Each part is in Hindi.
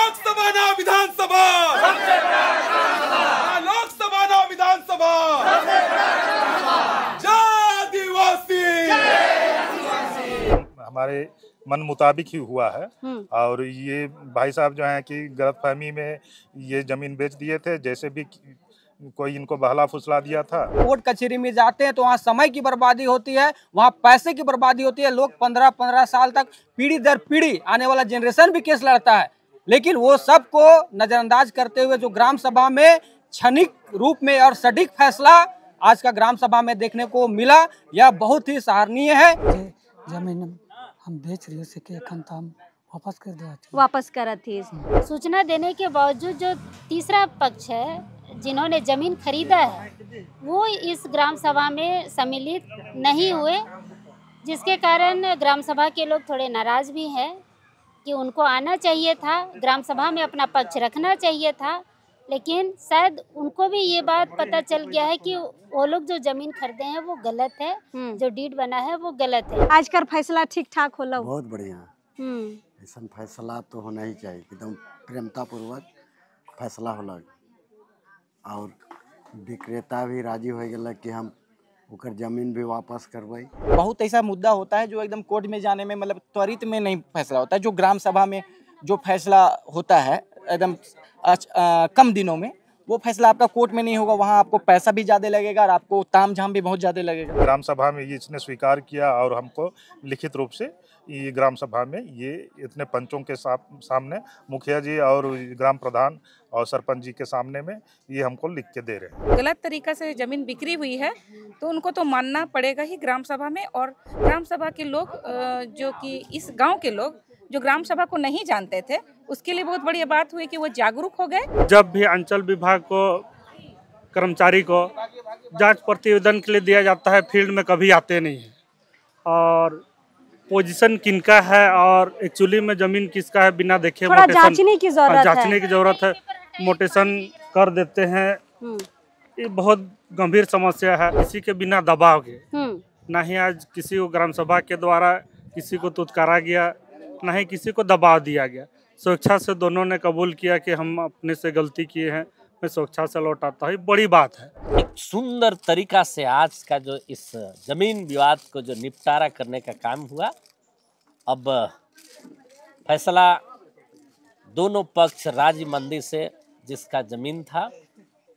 लोकसभा ना विधानसभा, लोकसभा ना विधानसभा, जय आदिवासी। हमारे मन मुताबिक ही हुआ है और ये भाई साहब जो हैं कि गलतफहमी में ये जमीन बेच दिए थे, जैसे भी कोई इनको बहला फुसला दिया था। कोर्ट कचहरी में जाते हैं तो वहाँ समय की बर्बादी होती है, वहाँ पैसे की बर्बादी होती है। लोग 15-15 साल तक पीढ़ी दर पीढ़ी आने वाला जनरेशन भी केस लड़ता है, लेकिन वो सबको नजरअंदाज करते हुए जो ग्राम सभा में क्षणिक रूप में और सटीक फैसला आज का ग्राम सभा में देखने को मिला, यह बहुत ही सराहनीय है। जमीन हम बेच रही से हम वापस करत थी। सूचना देने के बावजूद जो तीसरा पक्ष है जिन्होंने जमीन खरीदा है वो इस ग्राम सभा में सम्मिलित नहीं हुए, जिसके कारण ग्राम सभा के लोग थोड़े नाराज भी हैं कि उनको आना चाहिए था, ग्राम सभा में अपना पक्ष रखना चाहिए था, लेकिन शायद उनको भी ये बात पता चल गया है कि वो लोग जो जमीन खरीदे हैं वो गलत है, जो डीड बना है वो गलत है। आज का फैसला ठीक ठाक होला? बहुत बढ़िया। ऐसा फैसला तो होना ही चाहिए, एकदम प्रेमता पूर्वक फैसला होला और विक्रेता भी राजी हो गया कि हम उकर जमीन भी वापस करवाई। बहुत ऐसा मुद्दा होता है जो एकदम कोर्ट में जाने में मतलब त्वरित में नहीं फैसला होता है। जो ग्राम सभा में जो फैसला होता है एकदम कम दिनों में, वो फैसला आपका कोर्ट में नहीं होगा, वहाँ आपको पैसा भी ज़्यादा लगेगा और आपको तामझाम भी बहुत ज़्यादा लगेगा। ग्राम सभा में ये इसने स्वीकार किया और हमको लिखित रूप से ये ग्राम सभा में ये इतने पंचों के सामने, मुखिया जी और ग्राम प्रधान और सरपंच जी के सामने में ये हमको लिख के दे रहे हैं। गलत तरीका से जमीन बिक्री हुई है तो उनको तो मानना पड़ेगा ही ग्राम सभा में। और ग्राम सभा के लोग जो कि इस गांव के लोग जो ग्राम सभा को नहीं जानते थे, उसके लिए बहुत बड़ी बात हुई कि वो जागरूक हो गए। जब भी अंचल विभाग को कर्मचारी को जांच प्रतिवेदन के लिए दिया जाता है, फील्ड में कभी आते नहीं है और पोजीशन किनका है और एक्चुअली में जमीन किसका है बिना देखे जांचने की जरूरत है, मोटेशन कर देते हैं। ये बहुत गंभीर समस्या है। किसी के बिना दबाव के ना ही आज किसी को ग्राम सभा के द्वारा किसी को तुतकारा गया, ना ही किसी को दबाव दिया गया। स्वेच्छा से दोनों ने कबूल किया कि हम अपने से गलती किए हैं, मैं स्वेच्छा से लौटाता हूँ, बड़ी बात है। एक सुंदर तरीका से आज का जो इस जमीन विवाद को जो निपटारा करने का काम हुआ, अब फैसला दोनों पक्ष राज मंदिर से जिसका जमीन था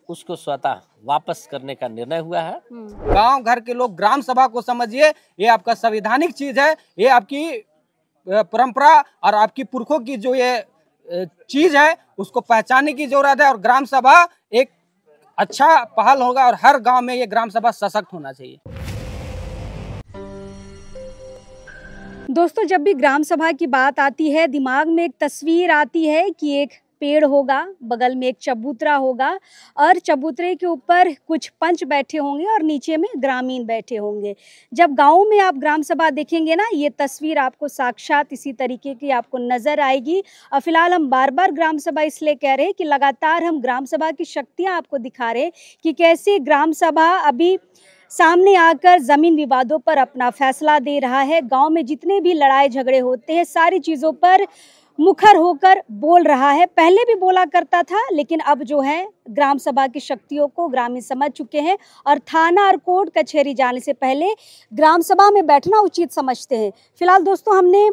उसको स्वतः वापस करने का निर्णय हुआ है। गांव घर के लोग ग्राम सभा को समझिए, ये आपका संवैधानिक चीज है, ये आपकी परंपरा और आपकी पुरखों की जो ये चीज है उसको पहचानने की जरूरत है। और ग्राम सभा एक अच्छा पहल होगा और हर गांव में ये ग्राम सभा सशक्त होना चाहिए। दोस्तों, जब भी ग्राम सभा की बात आती है दिमाग में एक तस्वीर आती है कि एक पेड़ होगा, बगल में एक चबूतरा होगा और चबूतरे के ऊपर कुछ पंच बैठे होंगे और नीचे में ग्रामीण बैठे होंगे। जब गाँव में आप ग्राम सभा देखेंगे ना, ये तस्वीर आपको साक्षात इसी तरीके की आपको नजर आएगी। और फिलहाल हम बार बार ग्राम सभा इसलिए कह रहे हैं कि लगातार हम ग्राम सभा की शक्तियाँ आपको दिखा रहे हैं कि कैसे ग्राम सभा अभी सामने आकर जमीन विवादों पर अपना फैसला दे रहा है। गांव में जितने भी लड़ाई झगड़े होते हैं सारी चीज़ों पर मुखर होकर बोल रहा है। पहले भी बोला करता था, लेकिन अब जो है ग्राम सभा की शक्तियों को ग्रामीण समझ चुके हैं और थाना और कोर्ट कचहरी जाने से पहले ग्राम सभा में बैठना उचित समझते हैं। फिलहाल दोस्तों, हमने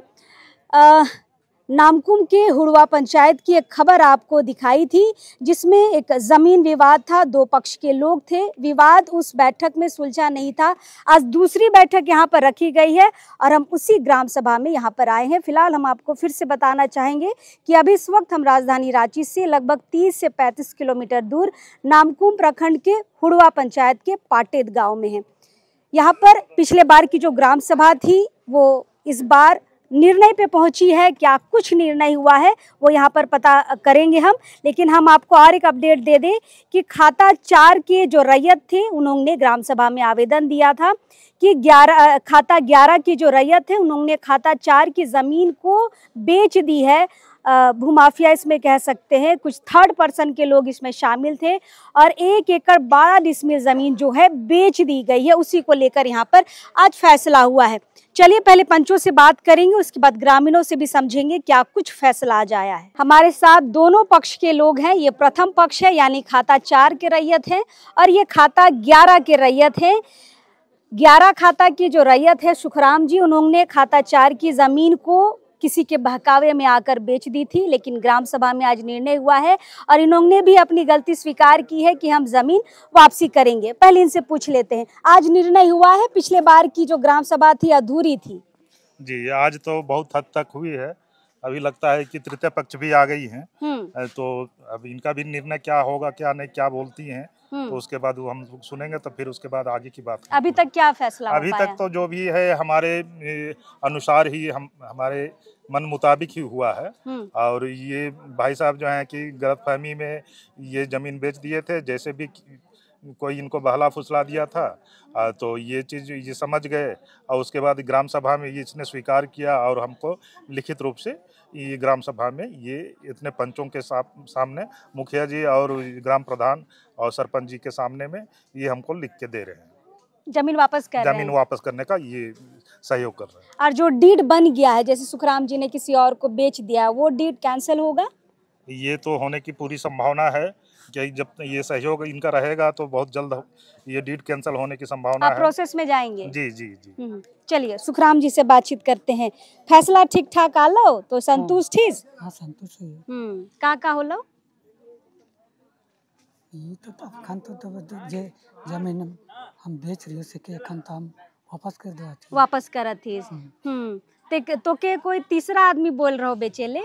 नामकुम के हुड़वा पंचायत की एक खबर आपको दिखाई थी जिसमें एक ज़मीन विवाद था, दो पक्ष के लोग थे, विवाद उस बैठक में सुलझा नहीं था। आज दूसरी बैठक यहाँ पर रखी गई है और हम उसी ग्राम सभा में यहाँ पर आए हैं। फिलहाल हम आपको फिर से बताना चाहेंगे कि अभी इस वक्त हम राजधानी रांची से लगभग 30 से 35 किलोमीटर दूर नामकुम प्रखंड के हुड़वा पंचायत के पाटेद गाँव में हैं। यहाँ पर पिछले बार की जो ग्राम सभा थी वो इस बार निर्णय पे पहुंची है। क्या कुछ निर्णय हुआ है वो यहाँ पर पता करेंगे हम, लेकिन हम आपको और एक अपडेट दे दें कि खाता 4 के जो रैयत थे उन्होंने ग्राम सभा में आवेदन दिया था कि खाता 11 की जो रैयत है उन्होंने खाता 4 की ज़मीन को बेच दी है। भूमाफिया इसमें कह सकते हैं, कुछ थर्ड पर्सन के लोग इसमें शामिल थे और 1 एकड़ 12 डिसमिल ज़मीन जो है बेच दी गई है। उसी को लेकर यहाँ पर आज फैसला हुआ है। चलिए पहले पंचों से बात करेंगे, उसके बाद ग्रामीणों से भी समझेंगे क्या कुछ फैसला आज आया है। हमारे साथ दोनों पक्ष के लोग हैं। ये प्रथम पक्ष है यानी खाता 4 के रैयत है और ये खाता 11 के रैयत है। 11 खाता की जो रैयत है सुखराम जी, उन्होंने खाता 4 की जमीन को किसी के बहकावे में आकर बेच दी थी, लेकिन ग्राम सभा में आज निर्णय हुआ है और इन्होंने भी अपनी गलती स्वीकार की है कि हम जमीन वापसी करेंगे। पहले इनसे पूछ लेते हैं, आज निर्णय हुआ है? पिछले बार की जो ग्राम सभा थी अधूरी थी। जी, आज तो बहुत हद तक हुई है। अभी लगता है कि तृतीय पक्ष भी आ गई हैं, तो अब इनका भी निर्णय क्या होगा, क्या नहीं, क्या बोलती हैं, तो उसके बाद वो हम सुनेंगे, तो फिर उसके बाद आगे की बात। अभी तक क्या फैसला अभी तक तो जो भी है हमारे अनुसार ही हमारे मन मुताबिक ही हुआ है। और ये भाई साहब जो हैं कि गलतफहमी में ये जमीन बेच दिए थे, जैसे भी कोई इनको बहला फुसला दिया था, तो ये चीज़ ये समझ गए और उसके बाद ग्राम सभा में ये इसने स्वीकार किया और हमको लिखित रूप से ये ग्राम सभा में ये इतने पंचों के सामने, मुखिया जी और ग्राम प्रधान और सरपंच जी के सामने में ये हमको लिख के दे रहे हैं। जमीन वापस कर रहे हैं। जमीन वापस करने का ये सहयोग कर रहे हैं। और जो डीड बन गया है, जैसे सुखराम जी ने किसी और को बेच दिया, वो डीड कैंसिल होगा? ये तो होने की पूरी संभावना है कि जब ये सहयोग इनका रहेगा तो बहुत जल्द ये डीड कैंसिल होने की संभावना है। प्रोसेस में जाएंगे। जी जी जी। चलिए सुखराम जी से बातचीत करते हैं। फैसला ठीक ठाक आलो तो संतुष्ट ही? हाँ संतुष्ट है। का होलो? ये तो अखन तो जे जमीन हम बेच रही से के अखन तो हम वापस कर दे। वापस करत थी। तो के कोई तीसरा आदमी बोल रहा हो बेचेले?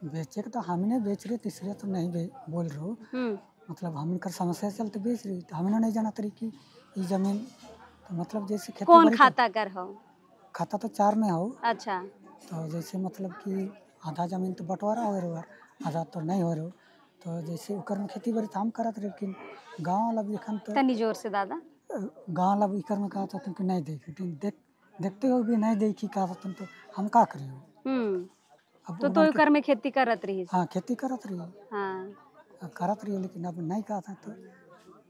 बेचे तो हमने बेच रहे, तीसरे तो नहीं बोल रहे हो। मतलब हम इनकर समस्या चलते बेच रही, तो हमने नहीं जाना तरीकी ये जमीन तो मतलब जैसे खेती कौन खाता कर हो? खाता तो 4 में हो। अच्छा। तो जैसे मतलब कि आधा जमीन तो बंटवारा हो रहा, आधा तो नहीं हो रहा, तो जैसे उकर में खेती बाड़ी हम करत रहे, लेकिन गाँव वाला भी एखन तो तनी जोर से दादा। गाँव वाला भी इकर में कहा था तुमको नहीं देखी, देखते हो भी नहीं देखी कहा तुम, तो हम का करी हो। तो कर में खेती करत रही? हाँ खेती करत रही। हाँ करत रही, लेकिन अब नहीं कहा था तो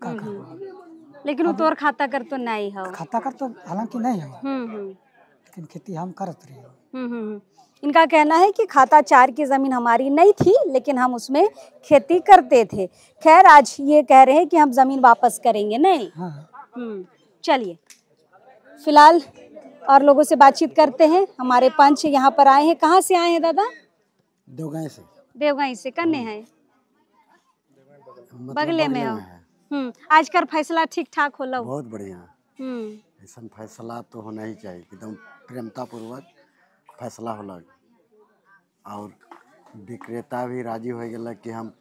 का करूँ। लेकिन वो तोर खाता कर तो नहीं हो। खाता कर तो हालांकि नहीं हो, लेकिन खेती हम करत रही। इनका कहना है कि खाता 4 की जमीन हमारी नहीं थी, लेकिन हम उसमें खेती करते थे। खैर आज ये कह रहे हैं कि हम जमीन वापस करेंगे। नहीं। चलिए फिलहाल और लोगों से बातचीत करते हैं। हमारे पंच यहाँ पर आए हैं। कहाँ से आए हैं दादा? देवगाई से। देवगाई से कन्ने हैं? बगले में हो। आज का फैसला ठीक ठाक होला? बहुत बढ़िया। ऐसा फैसला तो होना ही चाहिए, एकदम प्रेमता पूर्वक फैसला होला और विक्रेता भी राजी हो गया कि हम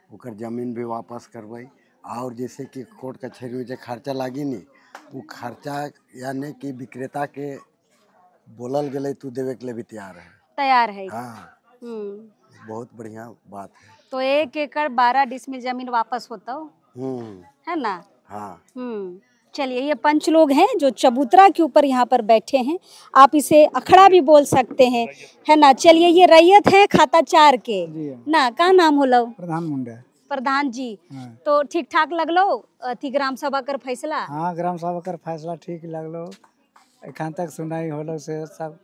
उकर जमीन भी वापस करवाई। और जैसे कि कोर्ट कचहरी में जो खर्चा लागी नहीं, वो खर्चा यानी कि विक्रेता के बोलल गले तू देवे के लिए भी तैयार है। हाँ। बहुत बढ़िया बात है। तो 1 एकड़ 12 डिसमिल जमीन वापस होता है ना? हाँ। चलिए ये पंच लोग हैं जो चबूतरा के ऊपर यहाँ पर बैठे हैं, आप इसे अखड़ा भी बोल सकते हैं, है ना? चलिए ये रैयत है खाता 4 के ना, का नाम होलो? प्रधान मुंडा। प्रधान जी। तो ठीक ठाक लगलो अथी ग्राम सभा कर फैसला? हाँ ग्राम सभा कर फैसला ठीक लगलो। एखन तक सुनाई होलो से सब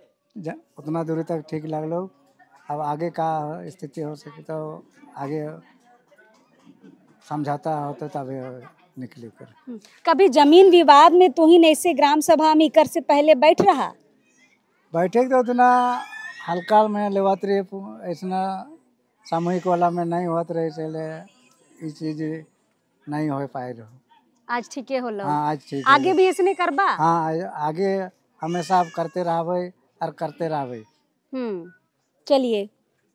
उतना दूरी तक ठीक लगलो। अब आगे का स्थिति हो सके तो आगे समझौता होता तब निकले कर। कभी जमीन विवाद में तो ही ऐसे ग्राम सभा में कर से पहले बैठ रहा? बैठे तो उतना हल्का में लेवत रहे, ऐसा सामूहिक वाला में नहीं होत रहे, इसलिए ये चीज नहीं हो पाए रहो। आज ठीक है होलो। हाँ आज ठीक। आगे भी इसने करबा? हाँ आगे हमेशा करते रहबे और करते रहबे। चलिए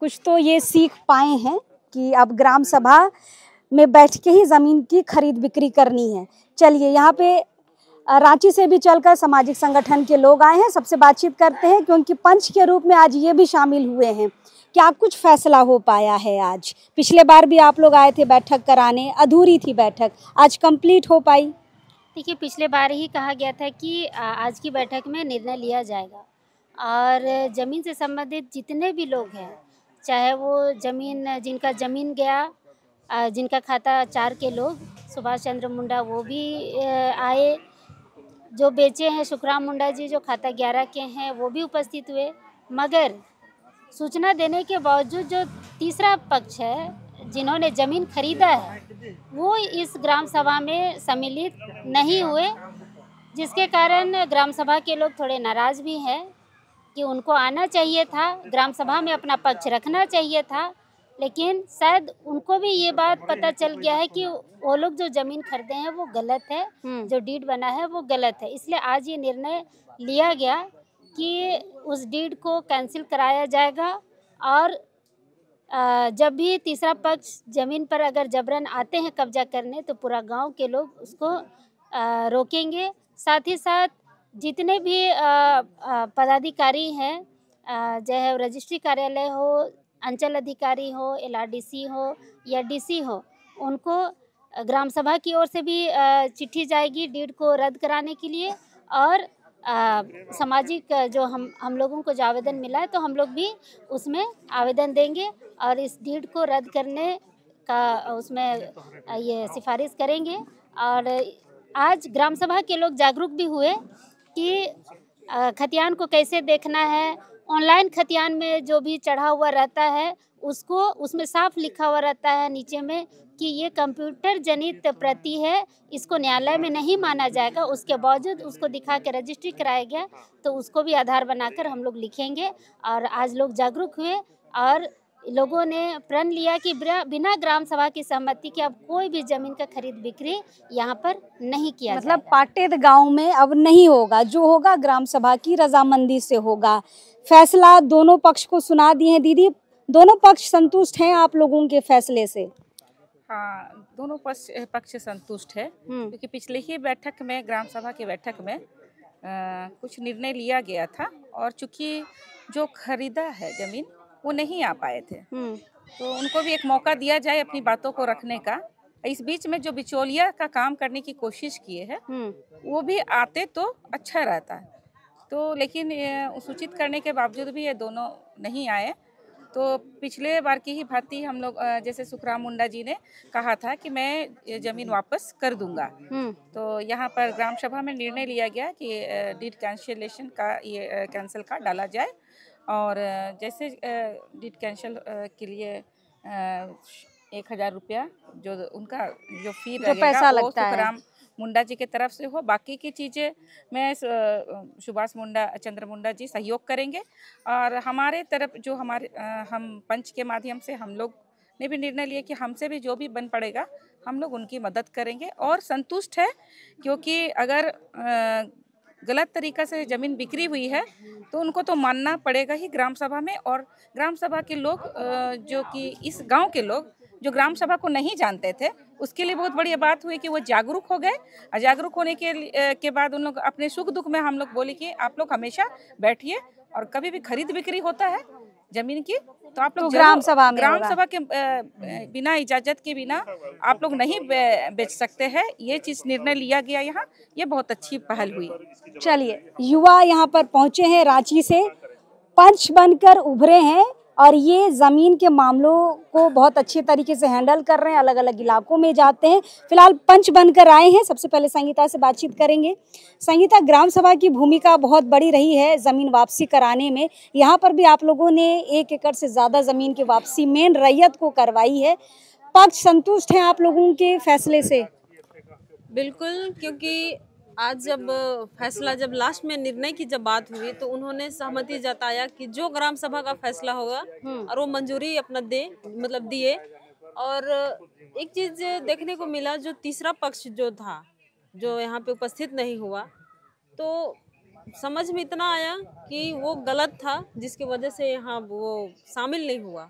कुछ तो ये सीख पाए हैं कि अब ग्राम सभा में बैठ के ही जमीन की खरीद बिक्री करनी है। चलिए यहाँ पे रांची से भी चलकर सामाजिक संगठन के लोग आए हैं, सबसे बातचीत करते हैं क्योंकि पंच के रूप में आज ये भी शामिल हुए हैं। क्या कुछ फैसला हो पाया है आज? पिछले बार भी आप लोग आए थे बैठक कराने, अधूरी थी बैठक, आज कंप्लीट हो पाई? देखिए पिछले बार ही कहा गया था कि आज की बैठक में निर्णय लिया जाएगा और ज़मीन से संबंधित जितने भी लोग हैं चाहे वो ज़मीन जिनका ज़मीन गया, जिनका खाता 4 के लोग, सुभाष चंद्र मुंडा वो भी आए, जो बेचे हैं सुखराम मुंडा जी जो खाता 11 के हैं वो भी उपस्थित हुए। मगर सूचना देने के बावजूद जो तीसरा पक्ष है जिन्होंने ज़मीन खरीदा है वो इस ग्राम सभा में सम्मिलित नहीं हुए, जिसके कारण ग्राम सभा के लोग थोड़े नाराज़ भी हैं कि उनको आना चाहिए था, ग्राम सभा में अपना पक्ष रखना चाहिए था, लेकिन शायद उनको भी ये बात पता चल गया है कि वो लोग जो ज़मीन खरीदे हैं वो गलत है, जो डीड बना है वो गलत है। इसलिए आज ये निर्णय लिया गया कि उस डीड को कैंसिल कराया जाएगा और जब भी तीसरा पक्ष ज़मीन पर अगर जबरन आते हैं कब्जा करने तो पूरा गांव के लोग उसको रोकेंगे। साथ ही साथ जितने भी पदाधिकारी हैं, चाहे रजिस्ट्री कार्यालय हो, अंचल अधिकारी हो, LRDC हो या DC हो, उनको ग्राम सभा की ओर से भी चिट्ठी जाएगी डीड को रद्द कराने के लिए। और सामाजिक जो हम लोगों को जो आवेदन मिला है तो हम लोग भी उसमें आवेदन देंगे और इस डीड को रद्द करने का उसमें ये सिफारिश करेंगे। और आज ग्राम सभा के लोग जागरूक भी हुए कि खतियान को कैसे देखना है। ऑनलाइन खतियान में जो भी चढ़ा हुआ रहता है उसको उसमें साफ लिखा हुआ रहता है नीचे में कि ये कंप्यूटर जनित प्रति है, इसको न्यायालय में नहीं माना जाएगा। उसके बावजूद उसको दिखा के रजिस्ट्री कराया गया तो उसको भी आधार बनाकर हम लोग लिखेंगे। और आज लोग जागरूक हुए और लोगों ने प्रण लिया कि बिना ग्राम सभा की सहमति के अब कोई भी जमीन का खरीद बिक्री यहाँ पर नहीं किया मतलब पाटेद गांव में अब नहीं होगा, जो होगा ग्राम सभा की रजामंदी से होगा। फैसला दोनों पक्ष को सुना दिए हैं। दीदी, दोनों पक्ष संतुष्ट हैं आप लोगों के फैसले से? हाँ, दोनों पक्ष संतुष्ट है क्योंकि पिछले ही बैठक में, ग्राम सभा की बैठक में कुछ निर्णय लिया गया था और चूंकि जो खरीदा है जमीन वो नहीं आ पाए थे तो उनको भी एक मौका दिया जाए अपनी बातों को रखने का। इस बीच में जो बिचौलिया का काम करने की कोशिश किए हैं वो भी आते तो अच्छा रहता है, तो लेकिन सूचित करने के बावजूद भी ये दोनों नहीं आए। तो पिछले बार की ही भांति हम लोग जैसे सुखराम मुंडा जी ने कहा था कि मैं ये जमीन वापस कर दूंगा, तो यहाँ पर ग्राम सभा में निर्णय लिया गया कि डीड कैंसिलेशन का ये कैंसिल का डाला जाए और जैसे डीड कैंसिल के लिए 1000 रुपया जो उनका जो फी लगेगा वो सुखराम मुंडा जी के तरफ से हो। बाकी की चीज़ें मैं सुभाष चंद्र मुंडा जी सहयोग करेंगे और हमारे तरफ जो हम पंच के माध्यम से हम लोग ने भी निर्णय लिया कि हमसे भी जो भी बन पड़ेगा हम लोग उनकी मदद करेंगे और संतुष्ट है क्योंकि अगर गलत तरीक़ा से ज़मीन बिक्री हुई है तो उनको तो मानना पड़ेगा ही ग्राम सभा में। और ग्राम सभा के लोग जो कि इस गांव के लोग जो ग्राम सभा को नहीं जानते थे उसके लिए बहुत बड़ी बात हुई कि वो जागरूक हो गए। और जागरूक होने के बाद उन लोग अपने सुख दुख में हम लोग बोले कि आप लोग हमेशा बैठिए और कभी भी खरीद बिक्री होता है ज़मीन की तो आप लोग ग्राम सभा के बिना इजाज़त के बिना आप लोग नहीं बेच सकते हैं। ये चीज़ निर्णय लिया गया यहाँ, ये बहुत अच्छी पहल हुई। चलिए, युवा यहाँ पर पहुँचे हैं, रांची से पंच बनकर उभरे हैं और ये ज़मीन के मामलों को बहुत अच्छे तरीके से हैंडल कर रहे हैं, अलग अलग इलाकों में जाते हैं। फिलहाल पंच बनकर आए हैं। सबसे पहले संगीता से बातचीत करेंगे। संगीता, ग्राम सभा की भूमिका बहुत बड़ी रही है ज़मीन वापसी कराने में। यहाँ पर भी आप लोगों ने 1 एकड़ से ज़्यादा ज़मीन की वापसी मेन रैयत को करवाई है। पक्ष संतुष्ट हैं आप लोगों के फैसले से? बिल्कुल, क्योंकि आज जब फैसला, जब लास्ट में निर्णय की जब बात हुई तो उन्होंने सहमति जताया कि जो ग्राम सभा का फैसला होगा और वो मंजूरी अपना दिए। और एक चीज देखने को मिला, जो तीसरा पक्ष जो था जो यहाँ पे उपस्थित नहीं हुआ, तो समझ में इतना आया कि वो गलत था जिसकी वजह से यहाँ वो शामिल नहीं हुआ।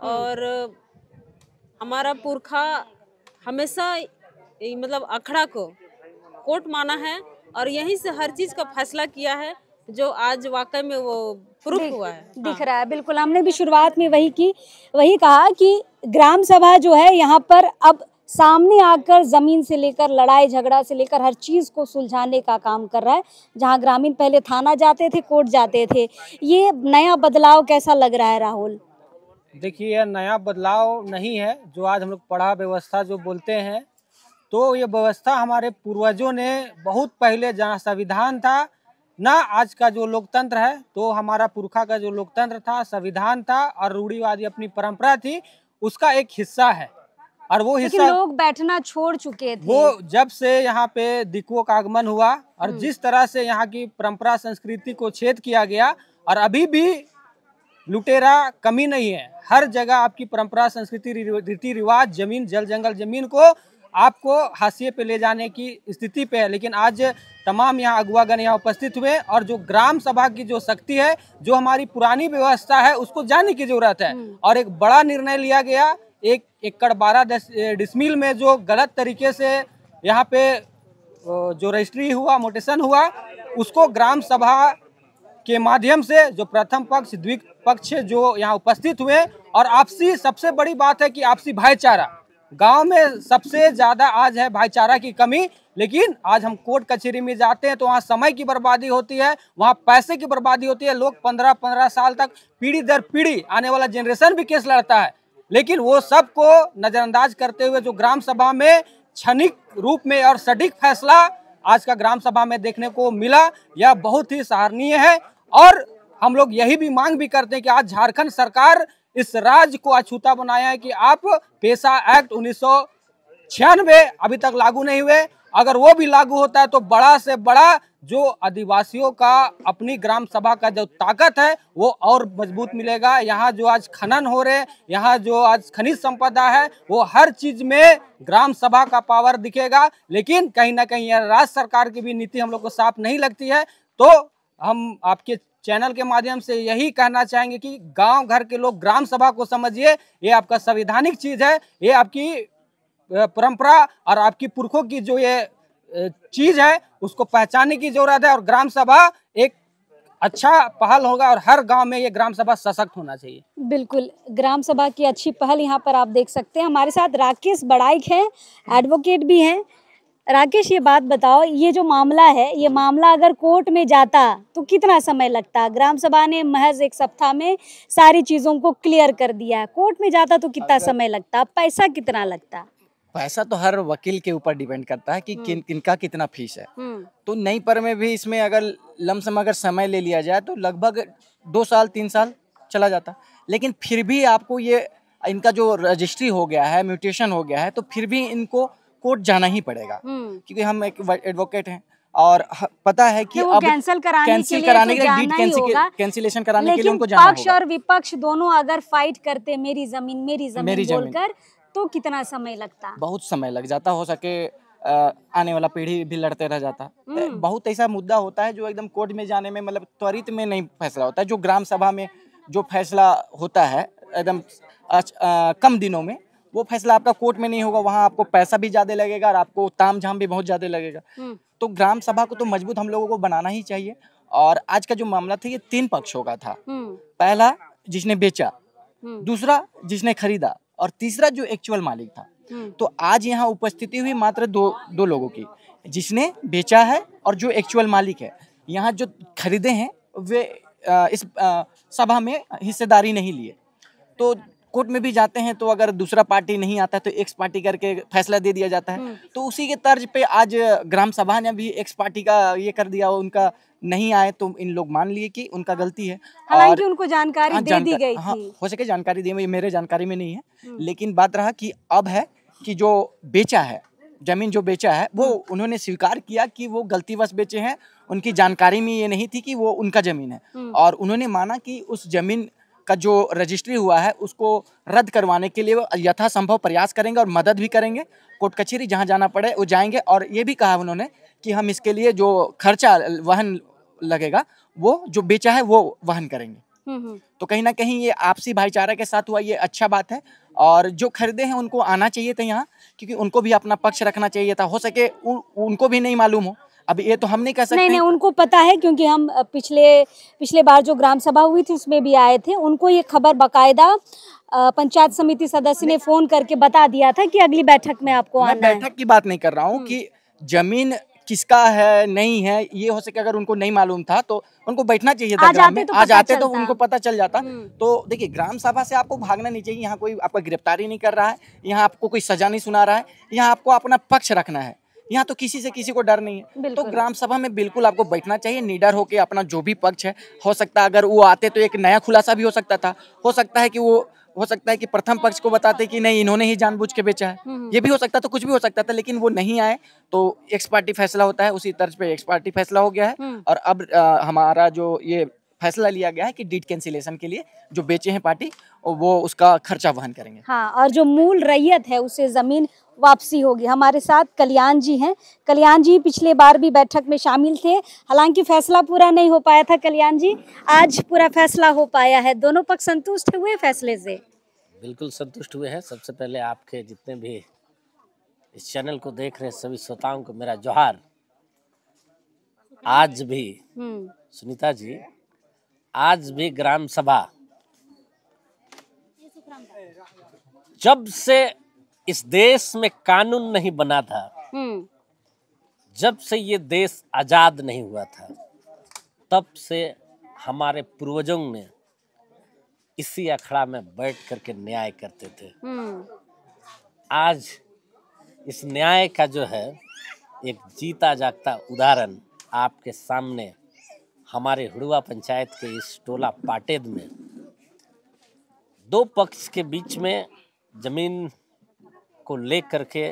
और हमारा पुरखा हमेशा अखड़ा को कोर्ट माना है और यहीं से हर चीज का फैसला किया है, जो आज वाकई में वो प्रूफ हुआ है, दिख रहा है। बिल्कुल, हमने भी शुरुआत में वही कहा कि ग्राम सभा जो है यहाँ पर अब सामने आकर जमीन से लेकर लड़ाई झगड़ा से लेकर हर चीज को सुलझाने का काम कर रहा है। जहां ग्रामीण पहले थाना जाते थे, कोर्ट जाते थे, ये नया बदलाव कैसा लग रहा है राहुल? देखिए, यह नया बदलाव नहीं है जो आज हम लोग पढ़ा व्यवस्था जो बोलते हैं, तो ये व्यवस्था हमारे पूर्वजों ने बहुत पहले, जहाँ संविधान था ना आज का जो लोकतंत्र है, तो हमारा पुरखा का जो लोकतंत्र था, संविधान था और रूढ़िवादी अपनी परंपरा थी, उसका एक हिस्सा है। और वो हिस्सा लोग बैठना छोड़ चुके थे। वो जब से यहाँ पे दिकुओं का आगमन हुआ और जिस तरह से यहाँ की परंपरा संस्कृति को छेद किया गया, और अभी भी लुटेरा कमी नहीं है। हर जगह आपकी परंपरा संस्कृति रीति रिवाज, जमीन, जल जंगल जमीन को आपको हाशिए पे ले जाने की स्थिति पे है। लेकिन आज तमाम यहाँ अगुवागण यहाँ उपस्थित हुए और जो ग्राम सभा की जो शक्ति है, जो हमारी पुरानी व्यवस्था है, उसको जानने की जरूरत है। और एक बड़ा निर्णय लिया गया, 1 एकड़ 12 डिसमिल में जो गलत तरीके से यहाँ पे जो रजिस्ट्री हुआ, म्यूटेशन हुआ, उसको ग्राम सभा के माध्यम से जो प्रथम पक्ष, द्वितीय पक्ष जो यहाँ उपस्थित हुए, और आपसी, सबसे बड़ी बात है कि आपसी भाईचारा, गांव में सबसे ज्यादा आज है भाईचारा की कमी। लेकिन आज हम कोर्ट कचहरी में जाते हैं तो वहाँ समय की बर्बादी होती है, वहाँ पैसे की बर्बादी होती है। लोग 15-15 साल तक, पीढ़ी दर पीढ़ी, आने वाला जनरेशन भी केस लड़ता है। लेकिन वो सबको नजरअंदाज करते हुए जो ग्राम सभा में क्षणिक रूप में और सटीक फैसला आज का ग्राम सभा में देखने को मिला, यह बहुत ही सराहनीय है। और हम लोग यही भी मांग भी करते हैं कि आज झारखंड सरकार इस राज्य को अछूता बनाया है कि आप पेशा एक्ट 1996 अभी तक लागू नहीं हुए, अगर वो भी लागू होता है तो बड़ा से बड़ा जो आदिवासियों का अपनी ग्राम सभा का जो ताकत है वो और मजबूत मिलेगा। यहाँ जो आज खनन हो रहे, यहाँ जो आज खनिज संपदा है, वो हर चीज में ग्राम सभा का पावर दिखेगा। लेकिन कहीं ना कहीं यह राज्य सरकार की भी नीति हम लोग को साफ नहीं लगती है। तो हम आपके चैनल के माध्यम से यही कहना चाहेंगे कि गांव घर के लोग ग्राम सभा को समझिए, ये आपका संवैधानिक चीज है, ये आपकी परंपरा और आपकी पुरखों की जो ये चीज है उसको पहचानने की जरूरत है। और ग्राम सभा एक अच्छा पहल होगा और हर गांव में ये ग्राम सभा सशक्त होना चाहिए। बिल्कुल, ग्राम सभा की अच्छी पहल यहाँ पर आप देख सकते हैं। हमारे साथ राकेश बड़ाइक हैं, एडवोकेट भी हैं। राकेश, ये बात बताओ, ये जो मामला है, ये मामला अगर कोर्ट में जाता तो कितना समय लगता? ग्राम सभा ने महज 1 सप्ताह में सारी चीजों को क्लियर कर दिया है। कोर्ट में जाता तो कितना समय लगता? पैसा कितना लगता? पैसा तो हर वकील के ऊपर डिपेंड करता है कि किनका कितना फीस है। तो नई पर में भी इसमें अगर लमसम अगर समय ले लिया जाए तो लगभग 2 साल 3 साल चला जाता। लेकिन फिर भी आपको ये इनका जो रजिस्ट्री हो गया है, म्यूटेशन हो गया है, तो फिर भी इनको कोर्ट जाना ही पड़ेगा, क्योंकि हम एक एडवोकेट हैं और पता है कि अब कैंसिल कराने के लिए कैंसिलेशन कराने के लिए उनको जाना होगा। पक्ष और विपक्ष दोनों अगर फाइट करते मेरी जमीन बोलकर, तो कितना समय लगता? बहुत समय लग जाता। हो सके आने वाला पीढ़ी भी लड़ते रह जाता। बहुत ऐसा मुद्दा होता है जो एकदम कोर्ट में जाने में मतलब त्वरित में नहीं फैसला होता है। जो ग्राम सभा में जो फैसला होता है एकदम कम दिनों में, वो फैसला आपका कोर्ट में नहीं होगा। वहाँ आपको पैसा भी ज्यादा लगेगा और आपको तामझाम भी बहुत ज्यादा लगेगा। तो ग्राम सभा को तो मजबूत हम लोगों को बनाना ही चाहिए। और आज का जो मामला था, ये 3 पक्षों का था। पहला जिसने बेचा, दूसरा जिसने खरीदा, और तीसरा जो एक्चुअल मालिक था। तो आज यहाँ उपस्थिति हुई मात्र दो लोगों की, जिसने बेचा है और जो एक्चुअल मालिक है। यहाँ जो खरीदे हैं वे इस सभा में हिस्सेदारी नहीं लिए। तो कोर्ट में भी जाते हैं तो अगर दूसरा पार्टी नहीं आता तो एक्स पार्टी करके फैसला दे दिया जाता है। तो उसी के तर्ज पे आज ग्राम सभा ने भी एक्स पार्टी का ये कर दिया, उनका नहीं आए तो इन लोग मान लिए कि उनका गलती है। हालांकि उनको जानकारी दे दी गई थी। हो सके जानकारी दी, मेरे जानकारी में नहीं है। लेकिन बात रहा कि अब है कि जो बेचा है, जमीन जो बेचा है, वो उन्होंने स्वीकार किया कि वो गलतीवश बेचे हैं। उनकी जानकारी में ये नहीं थी कि वो उनका जमीन है। और उन्होंने माना कि उस जमीन का जो रजिस्ट्री हुआ है उसको रद्द करवाने के लिए वो यथासंभव प्रयास करेंगे और मदद भी करेंगे। कोर्ट कचहरी जहां जाना पड़े वो जाएंगे। और ये भी कहा उन्होंने कि हम इसके लिए जो खर्चा वहन लगेगा वो जो बेचा है वो वहन करेंगे। तो कहीं ना कहीं ये आपसी भाईचारा के साथ हुआ, ये अच्छा बात है। और जो खरीदे हैं उनको आना चाहिए था यहाँ, क्योंकि उनको भी अपना पक्ष रखना चाहिए था। हो सके उनको भी नहीं मालूम हो, अब ये तो हम नहीं कह सकते। नहीं, उनको पता है, क्योंकि हम पिछले बार जो ग्राम सभा हुई थी उसमें भी आए थे। उनको ये खबर बकायदा पंचायत समिति सदस्य ने फोन करके बता दिया था कि अगली बैठक में आपको आना है। मैं बैठक की बात नहीं कर रहा हूँ कि जमीन किसका है नहीं है, ये हो सके अगर उनको नहीं मालूम था तो उनको बैठना चाहिए था ग्राम में। आज आते तो उनको पता चल जाता। तो देखिए, ग्राम सभा से आपको भागना नहीं चाहिए। यहाँ कोई आपका गिरफ्तारी नहीं कर रहा है, यहाँ आपको कोई सजा नहीं सुना रहा है, यहाँ आपको अपना पक्ष रखना है। यहाँ तो किसी से किसी को डर नहीं है। तो ग्राम सभा में बिल्कुल आपको बैठना चाहिए, निडर होकर अपना जो भी पक्ष है। हो सकता है अगर वो आते तो एक नया खुलासा भी हो सकता था। हो सकता है कि प्रथम पक्ष को बताते कि नहीं, इन्होंने ही जानबूझ के बेचा है, ये भी हो सकता था, कुछ भी हो सकता था। लेकिन वो नहीं आए तो एक्स पार्टी फैसला होता है, उसी तर्ज पे एक्स पार्टी फैसला हो गया है। और अब हमारा जो ये फैसला लिया गया है कि डीड कैंसिलेशन के लिए जो बेचे हैं पार्टी, वो उसका खर्चा वहन करेंगे। हाँ, और जो मूल रैयत है उसे जमीन वापसी होगी। हमारे साथ कल्याण जी हैं। कल्याण जी पिछले बार भी बैठक में शामिल थे, हालांकि फैसला पूरा नहीं हो पाया था। कल्याण जी, आज पूरा फैसला हो पाया है, दोनों पक्ष संतुष्ट हुए फैसले से? बिल्कुल संतुष्ट हुए हैं। सबसे पहले आपके जितने भी इस चैनल को देख रहे सभी श्रोताओं को मेरा जोहार। आज भी सुनीता जी, आज भी ग्राम सभा जब से इस देश में कानून नहीं बना था, जब से ये देश आजाद नहीं हुआ था, तब से हमारे पूर्वजों ने इसी अखड़ा में बैठ करके न्याय करते थे। आज इस न्याय का जो है एक जीता जागता उदाहरण आपके सामने हमारे हुड़वा पंचायत के इस टोला पाटेद में दो पक्ष के बीच में जमीन को लेकर के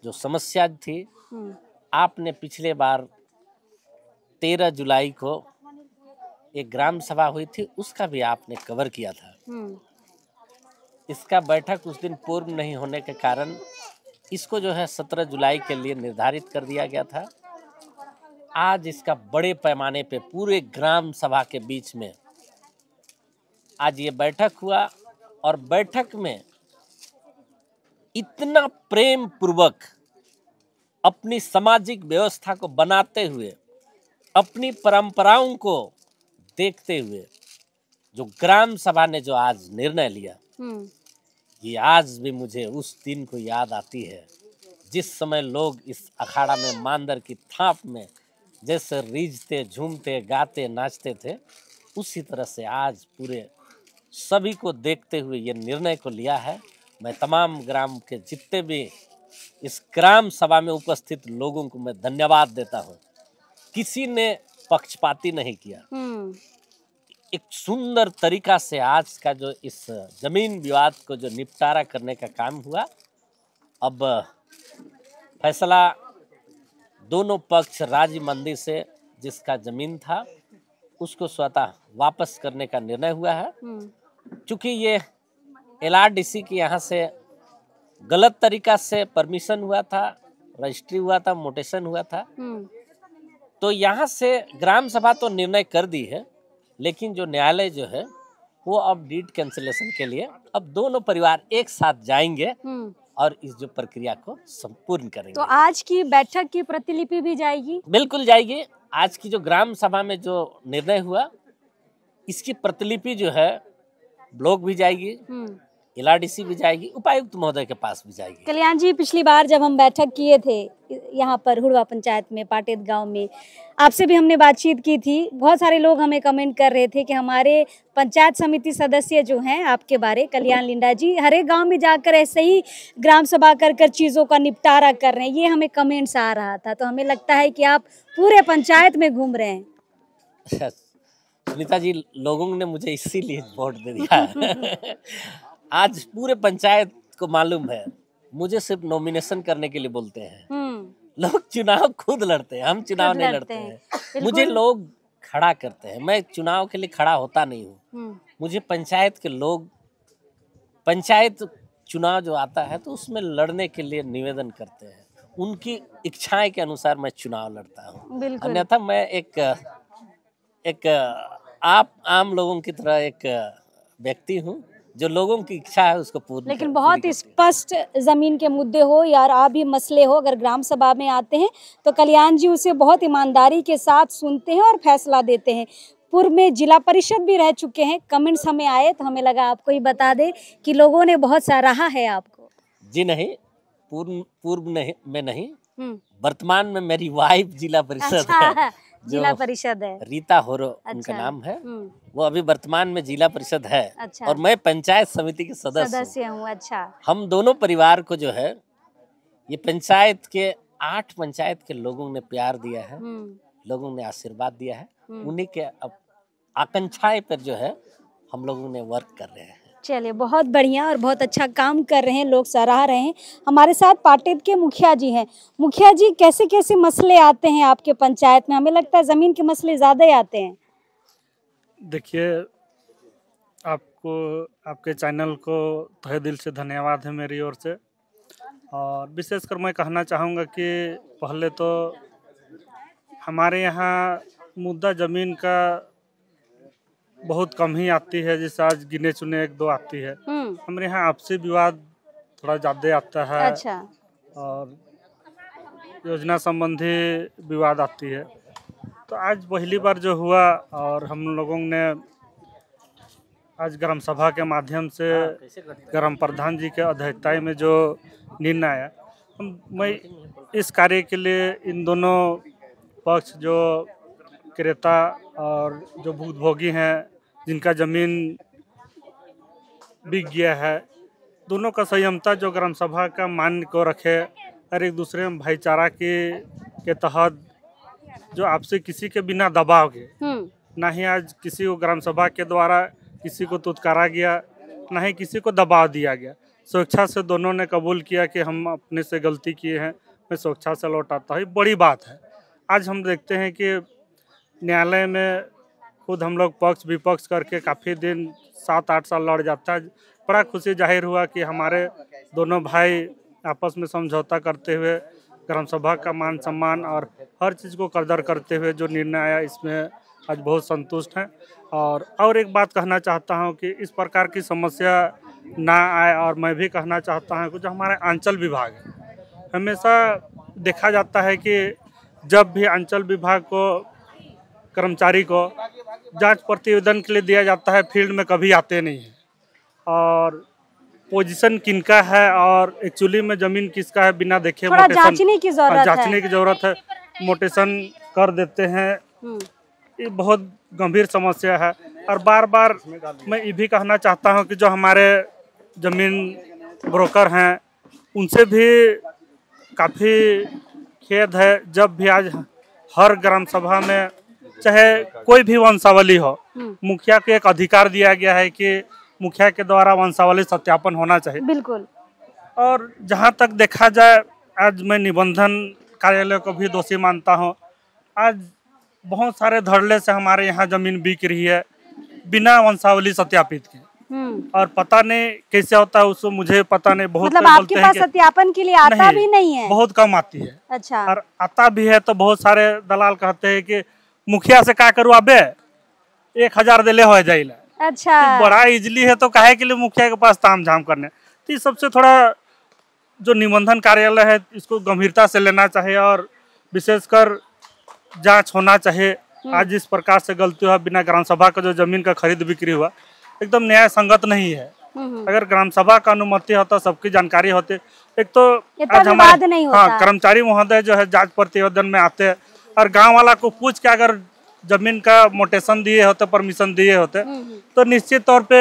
जो समस्या थी, आपने पिछले बार 13 जुलाई को एक ग्राम सभा हुई थी, उसका भी आपने कवर किया था। इसका बैठक उस दिन पूर्व नहीं होने के कारण इसको जो है 17 जुलाई के लिए निर्धारित कर दिया गया था। आज इसका बड़े पैमाने पे पूरे ग्राम सभा के बीच में आज ये बैठक हुआ और बैठक में इतना प्रेम पूर्वक अपनी सामाजिक व्यवस्था को बनाते हुए, अपनी परंपराओं को देखते हुए जो ग्राम सभा ने जो आज निर्णय लिया, ये आज भी मुझे उस दिन को याद आती है जिस समय लोग इस अखाड़ा में मांदर की थाप में जैसे रीझते, झूमते, गाते, नाचते थे, उसी तरह से आज पूरे सभी को देखते हुए ये निर्णय को लिया है। मैं तमाम ग्राम के जितने भी इस ग्राम सभा में उपस्थित लोगों को मैं धन्यवाद देता हूँ। किसी ने पक्षपाती नहीं किया। एक सुंदर तरीका से आज का जो इस जमीन विवाद को जो निपटारा करने का काम हुआ, अब फैसला दोनों पक्ष राजी मंदी से जिसका जमीन था उसको स्वतः वापस करने का निर्णय हुआ है। क्योंकि ये LRDC के यहाँ से गलत तरीका से परमिशन हुआ था, रजिस्ट्री हुआ था, मोटेशन हुआ था, तो यहाँ से ग्राम सभा तो निर्णय कर दी है, लेकिन जो न्यायालय जो है वो अब डीड कैंसिलेशन के लिए अब दोनों परिवार एक साथ जाएंगे और इस जो प्रक्रिया को संपूर्ण करेंगे। तो आज की बैठक की प्रतिलिपि भी जाएगी? बिल्कुल जाएगी। आज की जो ग्राम सभा में जो निर्णय हुआ, इसकी प्रतिलिपि जो है ब्लॉक भी जाएगी, LRDC भी जाएगी, उपायुक्त महोदय के पास भी जाएगी। कल्याण जी, पिछली बार जब हम बैठक किए थे यहाँ पर हुड़वा पंचायत में, पाटेद गांव में, आपसे भी हमने बातचीत की थी। बहुत सारे लोग हमें कमेंट कर रहे थे कि हमारे पंचायत समिति सदस्य जो हैं आपके बारे, कल्याण लिंडा जी, हर एक गांव में जाकर ऐसे ही ग्राम सभा कर चीज़ों का निपटारा कर रहे हैं। ये हमें कमेंट्स आ रहा था, तो हमें लगता है कि आप पूरे पंचायत में घूम रहे हैं। सुनीता जी, लोगों ने मुझे इसीलिए वोट दे दिया। आज पूरे पंचायत को मालूम है, मुझे सिर्फ नॉमिनेशन करने के लिए बोलते हैं। लोग चुनाव खुद लड़ते हैं, हम चुनाव नहीं लड़ते हैं। मुझे लोग खड़ा करते हैं, मैं चुनाव के लिए खड़ा होता नहीं हूँ। मुझे पंचायत के लोग, पंचायत चुनाव जो आता है तो उसमें लड़ने के लिए निवेदन करते हैं, उनकी इच्छाएं के अनुसार मैं चुनाव लड़ता हूँ। अन्यथा मैं एक आप आम लोगों की तरह एक व्यक्ति हूँ जो लोगों की इच्छा है उसको पूर्ण लेकिन बहुत स्पष्ट जमीन के मुद्दे हो या और भी मसले हो, अगर ग्राम सभा में आते हैं तो कल्याण जी उसे बहुत ईमानदारी के साथ सुनते हैं और फैसला देते हैं। पूर्व में जिला परिषद भी रह चुके हैं। कमेंट्स हमें आए तो हमें लगा आपको ही बता दें कि लोगों ने बहुत सराहा है आपको। जी नहीं, पूर्व नहीं, वर्तमान में मेरी वाइफ जिला परिषद है, जिला परिषद है, रीता होरो उनका नाम है। वो अभी वर्तमान में जिला परिषद है। अच्छा। और मैं पंचायत समिति के सदस्य हूँ। अच्छा। हम दोनों परिवार को जो है ये पंचायत के 8 पंचायत के लोगों ने प्यार दिया है, लोगों ने आशीर्वाद दिया है। उन्हीं के आकांक्षाएं पर जो है हम लोगों ने वर्क कर रहे हैं। चलिए, बहुत बढ़िया और बहुत अच्छा काम कर रहे हैं, लोग सराह रहे हैं। हमारे साथ पाटेद के मुखिया जी हैं। मुखिया जी, कैसे कैसे मसले आते हैं आपके पंचायत में? हमें लगता है जमीन के मसले ज्यादा ही आते हैं। देखिए, आपको, आपके चैनल को तहे दिल से धन्यवाद है मेरी ओर से। और विशेषकर मैं कहना चाहूँगा कि पहले तो हमारे यहाँ मुद्दा ज़मीन का बहुत कम ही आती है, जैसे आज गिने चुने 1-2 आती है। हमारे यहाँ आपसी विवाद थोड़ा ज़्यादा आता है। अच्छा। और योजना संबंधी विवाद आती है। तो आज पहली बार जो हुआ और हम लोगों ने आज ग्राम सभा के माध्यम से ग्राम प्रधान जी के अध्यक्षता में जो निर्णय आया, मैं इस कार्य के लिए इन दोनों पक्ष, जो क्रेता और जो भूतभोगी हैं जिनका ज़मीन बिक गया है, दोनों का संयमता जो ग्राम सभा का मान को रखे और एक दूसरे में भाईचारा के तहत जो आपसे किसी के बिना दबाव के, ना ही आज किसी को ग्राम सभा के द्वारा किसी को तुतकारा गया, ना ही किसी को दबाव दिया गया। स्वेच्छा से दोनों ने कबूल किया कि हम अपने से गलती किए हैं, मैं स्वेच्छा से लौटाता हूँ। बड़ी बात है। आज हम देखते हैं कि न्यायालय में खुद हम लोग पक्ष विपक्ष करके काफ़ी दिन 7-8 साल लड़ जाता है। बड़ा खुशी जाहिर हुआ कि हमारे दोनों भाई आपस में समझौता करते हुए ग्राम सभा का मान सम्मान और हर चीज़ को कदर करते हुए जो निर्णय आया, इसमें आज बहुत संतुष्ट हैं। और एक बात कहना चाहता हूं कि इस प्रकार की समस्या ना आए। और मैं भी कहना चाहता हूं कि जो हमारे अंचल विभाग है, हमेशा देखा जाता है कि जब भी अंचल विभाग को कर्मचारी को जांच प्रतिवेदन के लिए दिया जाता है, फील्ड में कभी आते नहीं हैं। और पोजीशन किनका है और एक्चुअली में जमीन किसका है बिना देखे जांचने की जरूरत है। मोटेशन कर देते हैं। ये बहुत गंभीर समस्या है। और बार बार मैं ये भी कहना चाहता हूं कि जो हमारे ज़मीन ब्रोकर हैं उनसे भी काफ़ी खेद है। जब भी आज हर ग्राम सभा में चाहे कोई भी वंशावली हो, मुखिया को एक अधिकार दिया गया है कि मुखिया के द्वारा वंशावली सत्यापन होना चाहिए। बिल्कुल। और जहां तक देखा जाए, आज मैं निबंधन कार्यालय को भी दोषी मानता हूं। आज बहुत सारे धड़ल्ले से हमारे यहाँ जमीन बिक रही है बिना वंशावली सत्यापित के। और पता नहीं कैसे होता है, उसको मुझे पता नहीं। बहुत मतलब आपके पास सत्यापन के लिए आता भी नहीं है? बहुत कम आती है। अच्छा। और आता भी है तो बहुत सारे दलाल कहते हैं कि मुखिया से क्या करूँ, अबे 1000 दे ले हो जाइला। अच्छा। तो बड़ा इजली है तो काहे के लिए मुखिया के पास ताम झाम करने। तो इस सबसे थोड़ा जो निबंधन कार्यालय है इसको गंभीरता से लेना चाहिए और विशेषकर जांच होना चाहिए। आज इस प्रकार से गलती हुआ, बिना ग्राम सभा का जो जमीन का खरीद बिक्री हुआ एकदम न्याय संगत नहीं है। अगर ग्राम सभा का अनुमति होता, सबकी जानकारी होती। एक तो आज हमारे कर्मचारी महोदय जो है जांच प्रतिवेदन में आते हैं और गांव वाला को पूछ के अगर जमीन का मोटेशन दिए होते, परमिशन दिए होते, तो निश्चित तौर पे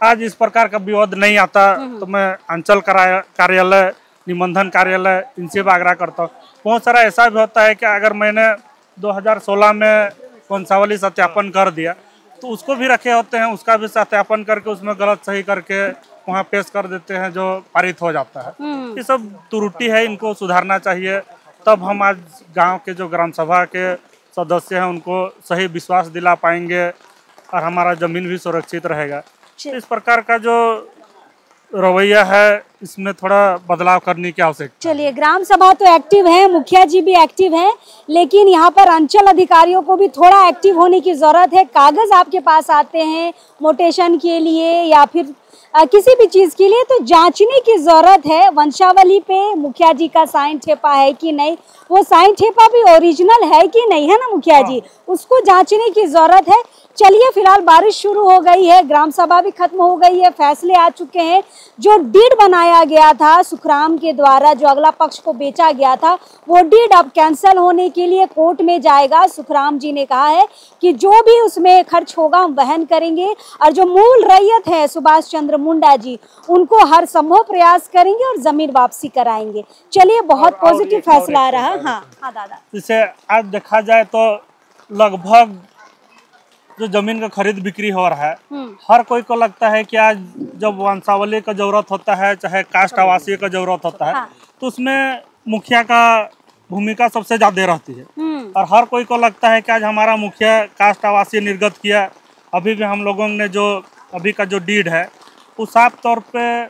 आज इस प्रकार का विवाद नहीं आता। तो मैं अंचल कार्यालय, निबंधन कार्यालय, इनसे भी आग्रह करता हूँ। बहुत सारा ऐसा भी होता है कि अगर मैंने 2016 में वंशावली सत्यापन कर दिया तो उसको भी रखे होते हैं, उसका भी सत्यापन करके उसमें गलत सही करके वहाँ पेश कर देते हैं, जो पारित हो जाता है। ये सब त्रुटि है, इनको सुधारना चाहिए। तब हम आज गांव के जो ग्राम सभा के सदस्य हैं उनको सही विश्वास दिला पाएंगे और हमारा ज़मीन भी सुरक्षित रहेगा। इस प्रकार का जो रवैया है इसमें थोड़ा बदलाव करने की आवश्यकता। चलिए, ग्राम सभा तो एक्टिव है, मुखिया जी भी एक्टिव हैं, लेकिन यहाँ पर अंचल अधिकारियों को भी थोड़ा एक्टिव होने की जरूरत है। कागज आपके पास आते हैं मोटेशन के लिए या फिर किसी भी चीज के लिए, तो जांचने की जरूरत है वंशावली पे मुखिया जी का साइन ठेपा है कि नहीं, वो साइन ठेपा भी ओरिजिनल है कि नहीं, है ना मुखिया जी, उसको जांचने की जरूरत है। चलिए, फिलहाल बारिश शुरू हो गई है, ग्राम सभा भी खत्म हो गई है, फैसले आ चुके हैं। जो डीड बनाया गया था सुखराम के द्वारा, जो अगला पक्ष को बेचा गया था, वो डीड अब कैंसिल होने के लिए कोर्ट में जाएगा। सुखराम जी ने कहा है कि जो भी उसमें खर्च होगा हम वहन करेंगे, और जो मूल रैयत है सुभाष चंद्र मुंडा जी, उनको हर संभव प्रयास करेंगे और जमीन वापसी कराएंगे। चलिए, बहुत पॉजिटिव फैसला आ रहा है। हाँ दादा, इसे आज देखा जाए तो लगभग जो जमीन का खरीद बिक्री हो रहा है, हर कोई को लगता है कि आज जब वंशावली का जरूरत होता है, चाहे कास्ट आवासीय का जरूरत होता है, तो उसमें मुखिया का भूमिका सबसे ज्यादा रहती है। और हर कोई को लगता है कि आज हमारा मुखिया कास्ट आवासीय निर्गत किया। अभी भी हम लोगों ने जो अभी का जो डीड है, वो साफ तौर पे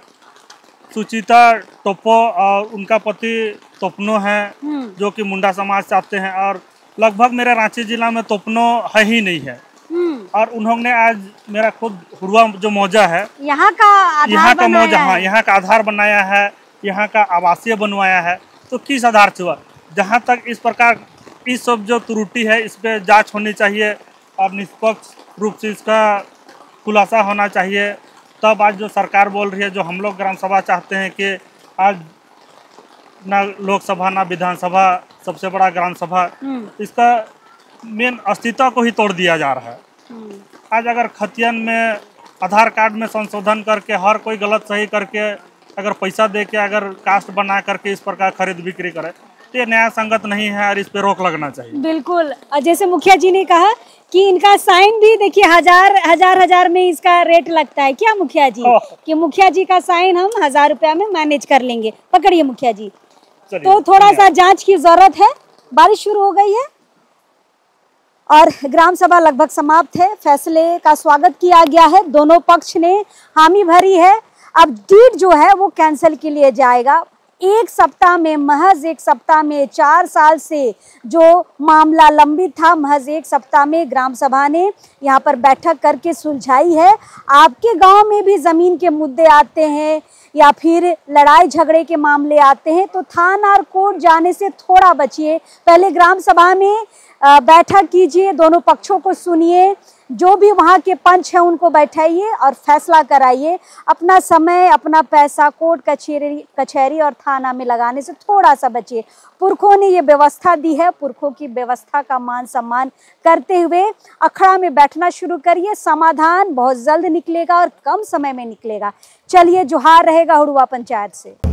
सुचिता टोपो और उनका पति तोपनो है, जो कि मुंडा समाज से आते हैं, और लगभग मेरे रांची जिला में तोपनो है ही नहीं है। और उन्होंने आज मेरा खुद हुआ जो मौजा है, यहाँ का मौजा, हाँ, यहाँ का आधार बनाया है, यहाँ का आवासीय बनवाया है। तो किस आधार से हुआ? जहाँ तक इस प्रकार इस सब जो त्रुटि है, इस पे जांच होनी चाहिए और निष्पक्ष रूप से इसका खुलासा होना चाहिए। तब आज जो सरकार बोल रही है, जो हम लोग ग्राम सभा चाहते हैं कि आज ना लोकसभा ना विधानसभा, सबसे बड़ा ग्राम सभा, इसका मेन अस्तित्व को ही तोड़ दिया जा रहा है। आज अगर खतियन में आधार कार्ड में संशोधन करके हर कोई गलत सही करके अगर पैसा दे के अगर कास्ट बना करके इस प्रकार खरीद बिक्री करे, तो ये न्याय संगत नहीं है और इस पे रोक लगना चाहिए। बिल्कुल, जैसे मुखिया जी ने कहा कि इनका साइन भी देखिए हजार में इसका रेट लगता है क्या मुखिया जी, कि मुखिया जी का साइन हम 1000 रुपया में मैनेज कर लेंगे। पकड़िए मुखिया जी, तो थोड़ा सा जांच की जरूरत है। बारिश शुरू हो गई है और ग्राम सभा लगभग समाप्त है। फैसले का स्वागत किया गया है, दोनों पक्ष ने हामी भरी है। अब डीड जो है वो कैंसिल के लिए जाएगा। एक सप्ताह में, महज एक सप्ताह में, 4 साल से जो मामला लंबित था, महज एक सप्ताह में ग्राम सभा ने यहाँ पर बैठक करके सुलझाई है। आपके गांव में भी जमीन के मुद्दे आते हैं या फिर लड़ाई झगड़े के मामले आते हैं, तो थाना और कोर्ट जाने से थोड़ा बचिए। पहले ग्राम सभा में बैठक कीजिए, दोनों पक्षों को सुनिए, जो भी वहाँ के पंच हैं उनको बैठाइए और फैसला कराइए। अपना समय, अपना पैसा कोर्ट कचहरी और थाना में लगाने से थोड़ा सा बचिए। पुरखों ने ये व्यवस्था दी है, पुरखों की व्यवस्था का मान सम्मान करते हुए अखड़ा में बैठना शुरू करिए। समाधान बहुत जल्द निकलेगा और कम समय में निकलेगा। चलिए, जोहार रहेगा हुड़वा पंचायत से।